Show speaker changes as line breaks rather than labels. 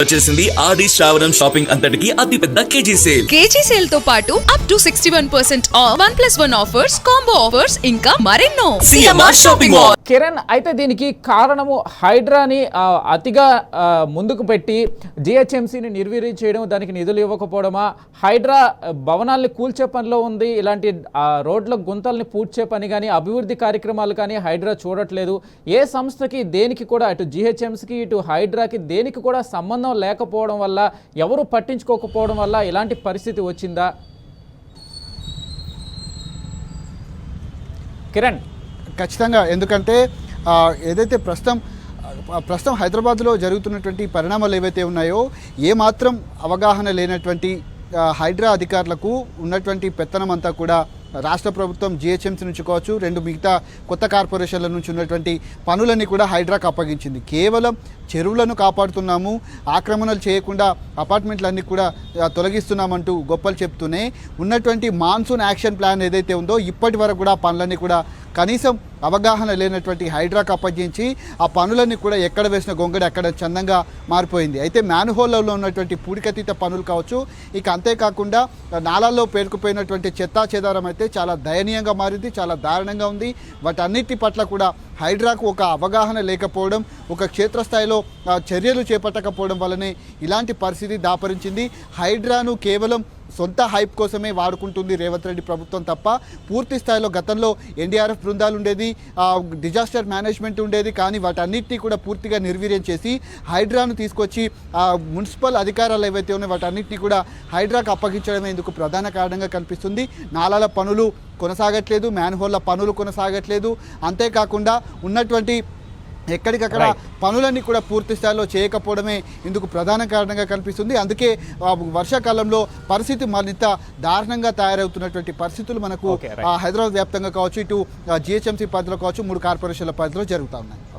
వచ్చేసింది ఆడి శ్రావణం షాపింగ్ అంతటికి అతిపెద్ద కేజీ సేల్
తో పాటు up to 61% of 1+1 offers, combo offers ఇంకా మరెన్నో.
CMR shopping mall.
కిరణ్, అయితే దీనికి కారణము హైడ్రాని అతిగా ముందుకు పెట్టి జిహెచ్ఎంసీని నిర్వీర్యం చేయడం, దానికి నిధులు ఇవ్వకపోవడమా, హైడ్రా భవనాల్ని కూల్చే పనిలో ఉంది, ఇలాంటి రోడ్ల గుంతల్ని పూడ్చే పని కానీ అభివృద్ధి కార్యక్రమాలు కానీ హైడ్రా చూడట్లేదు. ఏ సంస్థకి దేనికి కూడా అటు జిహెచ్ఎంసీకి ఇటు హైడ్రాకి దేనికి కూడా సంబంధం లేకపోవడం వల్ల, ఎవరు పట్టించుకోకపోవడం వల్ల ఇలాంటి పరిస్థితి వచ్చిందా కిరణ్?
ఖచ్చితంగా. ఎందుకంటే ఏదైతే ప్రస్తుతం హైదరాబాద్లో జరుగుతున్నటువంటి పరిణామాలు ఏవైతే ఉన్నాయో, ఏమాత్రం అవగాహన లేనటువంటి హైడ్రా అధికారులకు ఉన్నటువంటి పెత్తనం అంతా కూడా రాష్ట్ర ప్రభుత్వం జిహెచ్ఎంసీ నుంచి కావచ్చు, రెండు మిగతా కొత్త కార్పొరేషన్ల నుంచి ఉన్నటువంటి పనులన్నీ కూడా హైడ్రాకు అప్పగించింది. కేవలం చెరువులను కాపాడుతున్నాము, ఆక్రమణలు చేయకుండా అపార్ట్మెంట్లన్నీ కూడా తొలగిస్తున్నామంటూ గొప్పలు చెప్తూనే ఉన్నటువంటి మాన్సూన్ యాక్షన్ ప్లాన్ ఏదైతే ఉందో ఇప్పటి వరకు కూడా పనులన్నీ కూడా కనీసం అవగాహన లేనటువంటి హైడ్రాకు అప్పగించి ఆ పనులన్నీ కూడా ఎక్కడ వేసిన గొంగడి అక్కడ చందంగా మారిపోయింది. అయితే మ్యాన్హోల్లో ఉన్నటువంటి పూడికతీత పనులు కావచ్చు, ఇక అంతేకాకుండా నాలాల్లో పేరుకుపోయినటువంటి చెత్తా చెదారం అయితే చాలా దయనీయంగా మారింది, చాలా దారుణంగా ఉంది. వాటన్నిటి పట్ల కూడా హైడ్రాకు ఒక అవగాహన లేకపోవడం, ఒక క్షేత్రస్థాయిలో చర్యలు చేపట్టకపోవడం వల్లనే ఇలాంటి పరిస్థితి దాపరించింది. హైడ్రాను కేవలం సొంత హైప్ కోసమే వాడుకుంటుంది రేవంత్ రెడ్డి ప్రభుత్వం తప్ప, పూర్తి స్థాయిలో గతంలో ఎన్డీఆర్ఎఫ్ బృందాలు ఉండేది, డిజాస్టర్ మేనేజ్మెంట్ ఉండేది, కానీ వాటన్నిటినీ కూడా పూర్తిగా నిర్వీర్యం చేసి హైడ్రాను తీసుకొచ్చి మున్సిపల్ అధికారాలు ఏవైతే ఉన్నాయో వాటన్నిటినీ కూడా హైడ్రాకు అప్పగించడమే ఇందుకు ప్రధాన కారణంగా కనిపిస్తుంది. నాలాల పనులు కొనసాగట్లేదు, మ్యాన్హోల్ల పనులు కొనసాగట్లేదు, అంతేకాకుండా ఉన్నటువంటి ఎక్కడికక్కడ పనులన్నీ కూడా పూర్తి స్థాయిలో చేయకపోవడమే ఇందుకు ప్రధాన కారణంగా కనిపిస్తుంది. అందుకే వర్షాకాలంలో పరిస్థితి మరింత దారుణంగా తయారవుతున్నటువంటి పరిస్థితులు మనకు హైదరాబాద్ వ్యాప్తంగా కావచ్చు, ఇటు జిహెచ్ఎంసీ పరిధిలో కావచ్చు, 3 కార్పొరేషన్ల పరిధిలో జరుగుతూ ఉన్నాయి.